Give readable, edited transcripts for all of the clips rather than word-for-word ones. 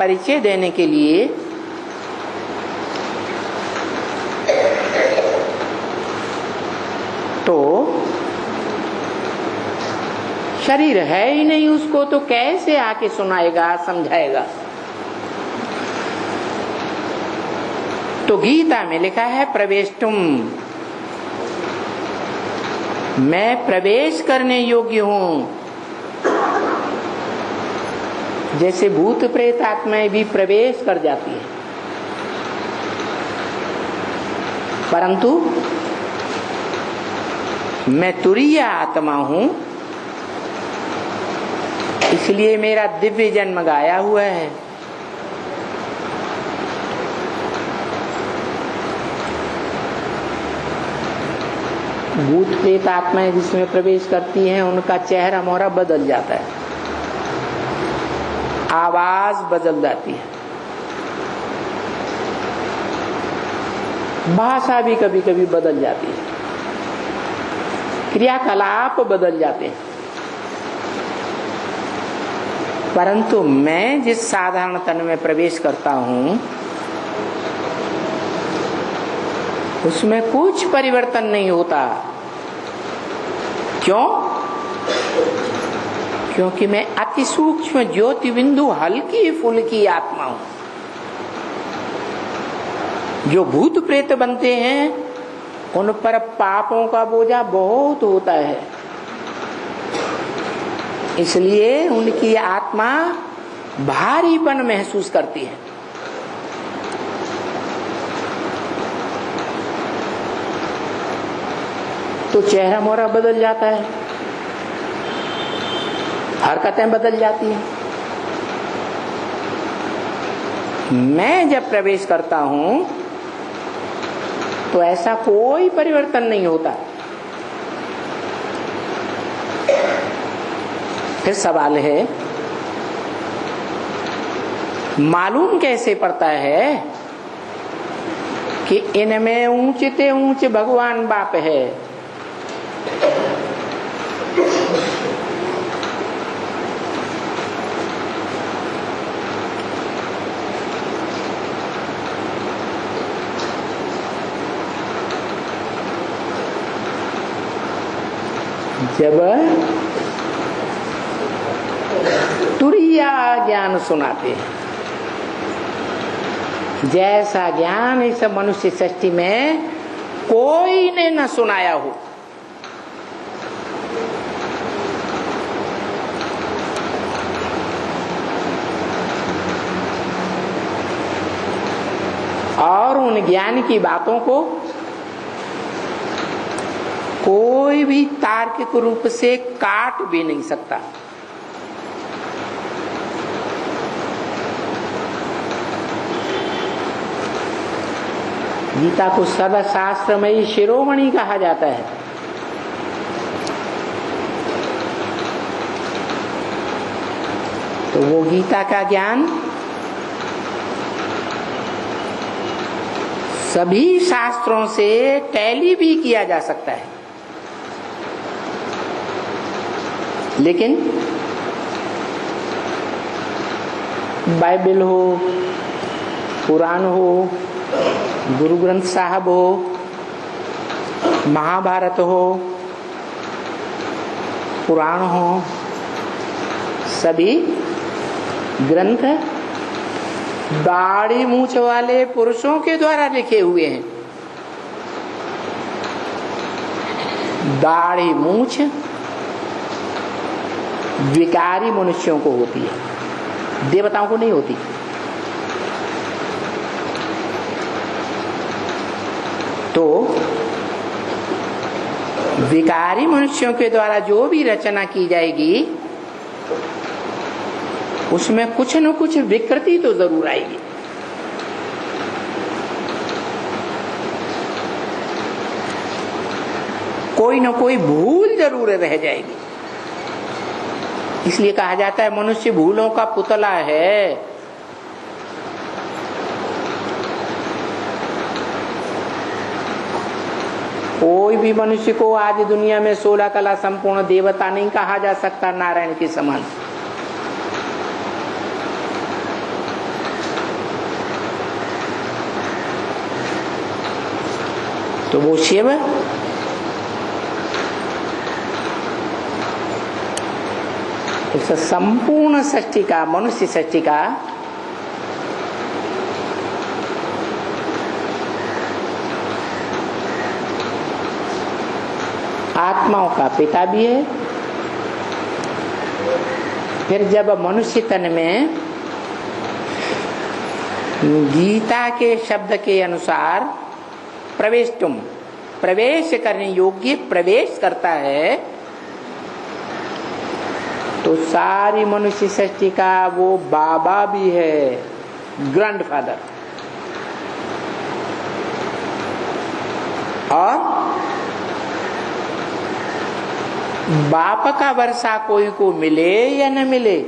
परिचय देने के लिए तो शरीर है ही नहीं उसको, तो कैसे आके सुनाएगा, समझाएगा। तो गीता में लिखा है प्रवेष्टुम, मैं प्रवेश करने योग्य हूं। जैसे भूत प्रेत आत्माएं भी प्रवेश कर जाती है, परंतु मैं तुरीय आत्मा हूं, इसलिए मेरा दिव्य जन्म गाया हुआ है। भूत प्रेत आत्माएं जिसमें प्रवेश करती हैं उनका चेहरा मोहरा बदल जाता है, आवाज बदल जाती है, भाषा भी कभी कभी बदल जाती है, क्रियाकलाप बदल जाते हैं। परंतु मैं जिस साधारण तन में प्रवेश करता हूं उसमें कुछ परिवर्तन नहीं होता। क्यों? क्योंकि मैं अति सूक्ष्म ज्योति बिंदु हल्की फुल्की आत्मा हूं। जो भूत प्रेत बनते हैं उन पर पापों का बोझा बहुत होता है, इसलिए उनकी आत्मा भारीपन महसूस करती है। तो चेहरा मोहरा बदल जाता है, हरकतें बदल जाती हैं। मैं जब प्रवेश करता हूं तो ऐसा कोई परिवर्तन नहीं होता। फिर सवाल है, मालूम कैसे पड़ता है कि इनमें ऊंचते ऊंच भगवान बाप है? जब तुरीय ज्ञान सुनाते हैं, जैसा ज्ञान इस मनुष्य सृष्टि में कोई ने न सुनाया हो। और उन ज्ञान की बातों को कोई भी तार्किक रूप से काट भी नहीं सकता। गीता को सर्वशास्त्रमयी शिरोमणि कहा जाता है। तो वो गीता का ज्ञान सभी शास्त्रों से टैली भी किया जा सकता है, लेकिन बाइबल हो, पुराण हो, गुरु ग्रंथ साहब हो, महाभारत हो, पुराण हो, सभी ग्रंथ दाढ़ी मूछ वाले पुरुषों के द्वारा लिखे हुए हैं। दाढ़ी मूछ विकारी मनुष्यों को होती है, देवताओं को नहीं होती। तो विकारी मनुष्यों के द्वारा जो भी रचना की जाएगी उसमें कुछ न कुछ विकृति तो जरूर आएगी। कोई न कोई भूल जरूर रह जाएगी। इसलिए कहा जाता है मनुष्य भूलों का पुतला है। कोई भी मनुष्य को आज दुनिया में 16 कला संपूर्ण देवता नहीं कहा जा सकता नारायण के समान। तो वो शिव इस संपूर्ण सृष्टि का, मनुष्य सृष्टि का आत्माओं का पिता भी है। फिर जब मनुष्य तन में गीता के शब्द के अनुसार प्रवेशुम, प्रवेश करने योग्य प्रवेश करता है, तो सारी मनुष्य सृष्टि का वो बाबा भी है, ग्रैंडफादर। और बाप का वर्षा कोई को मिले या न मिले,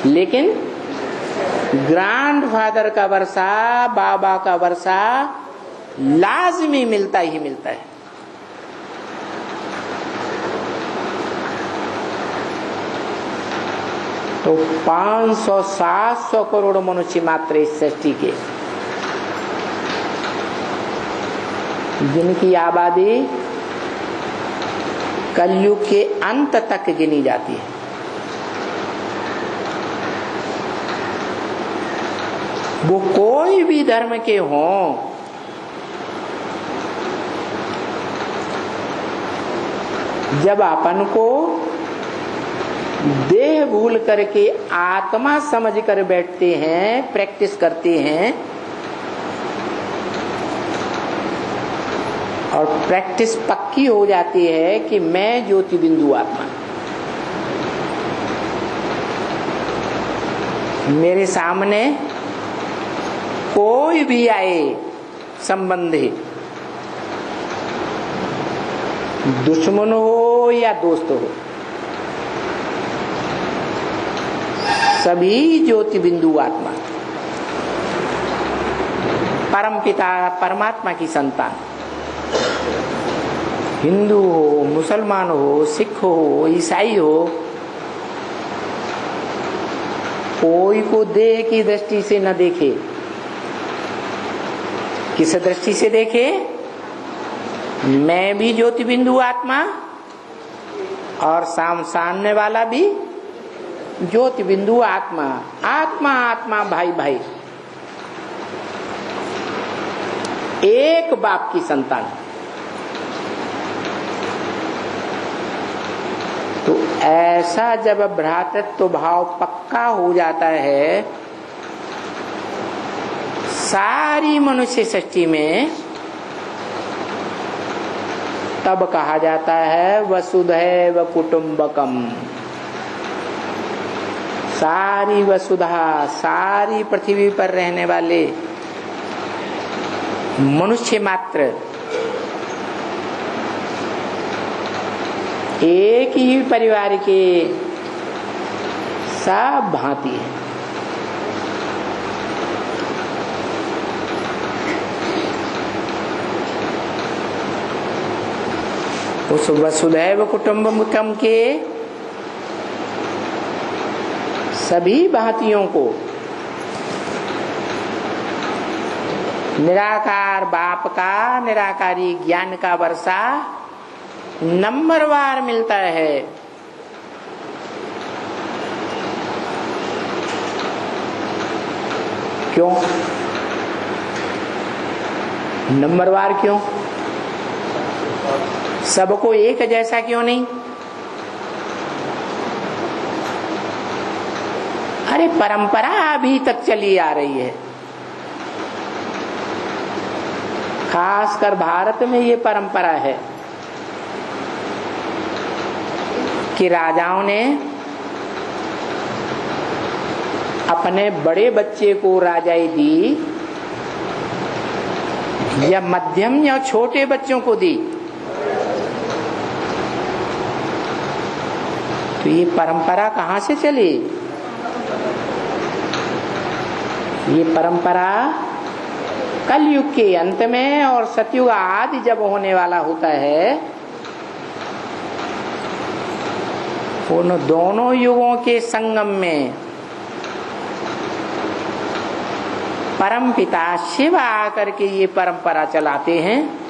लेकिन ग्रैंडफादर का वर्षा, बाबा का वर्षा लाजमी मिलता ही मिलता है। तो 500-700 करोड़ मनुष्य मात्र इस सृष्टि के, जिनकी आबादी कलयुग के अंत तक गिनी जाती है। वो कोई भी धर्म के हों, जब अपन को देह भूल करके आत्मा समझ कर बैठते हैं, प्रैक्टिस करते हैं, और प्रैक्टिस पक्की हो जाती है कि मैं ज्योति बिंदु आत्मा, मेरे सामने कोई भी आए संबंधी, दुश्मन हो या दोस्त हो, सभी ज्योति बिंदु आत्मा, परम पिता परमात्मा की संतान, हिंदू हो, मुसलमान हो, सिख हो, ईसाई हो, कोई को देह की दृष्टि से न देखे, किस दृष्टि से देखे, मैं भी ज्योति बिंदु आत्मा और सामने वाला भी ज्योति बिंदु आत्मा, आत्मा आत्मा भाई भाई, एक बाप की संतान। तो ऐसा जब भ्रातृत्व भाव पक्का हो जाता है सारी मनुष्य सृष्टि में, तब कहा जाता है वसुधैव कुटुंबकम। सारी वसुधा, सारी पृथ्वी पर रहने वाले मनुष्य मात्र एक ही परिवार के सब भांति है। उस वसुधैव कुटुंबकम के सभी भांतियों को निराकार बाप का निराकारी ज्ञान का वर्षा नंबरवार मिलता है। क्यों नंबरवार? क्यों सबको एक जैसा क्यों नहीं? अरे परंपरा अभी तक चली आ रही है, खासकर भारत में ये परंपरा है कि राजाओं ने अपने बड़े बच्चे को राजाई दी या मध्यम या छोटे बच्चों को दी। तो ये परंपरा कहाँ से चली? ये परंपरा कलयुग के अंत में और सतयुग आदि जब होने वाला होता है, उन दोनों युगों के संगम में परम पिता शिव आकर के ये परंपरा चलाते हैं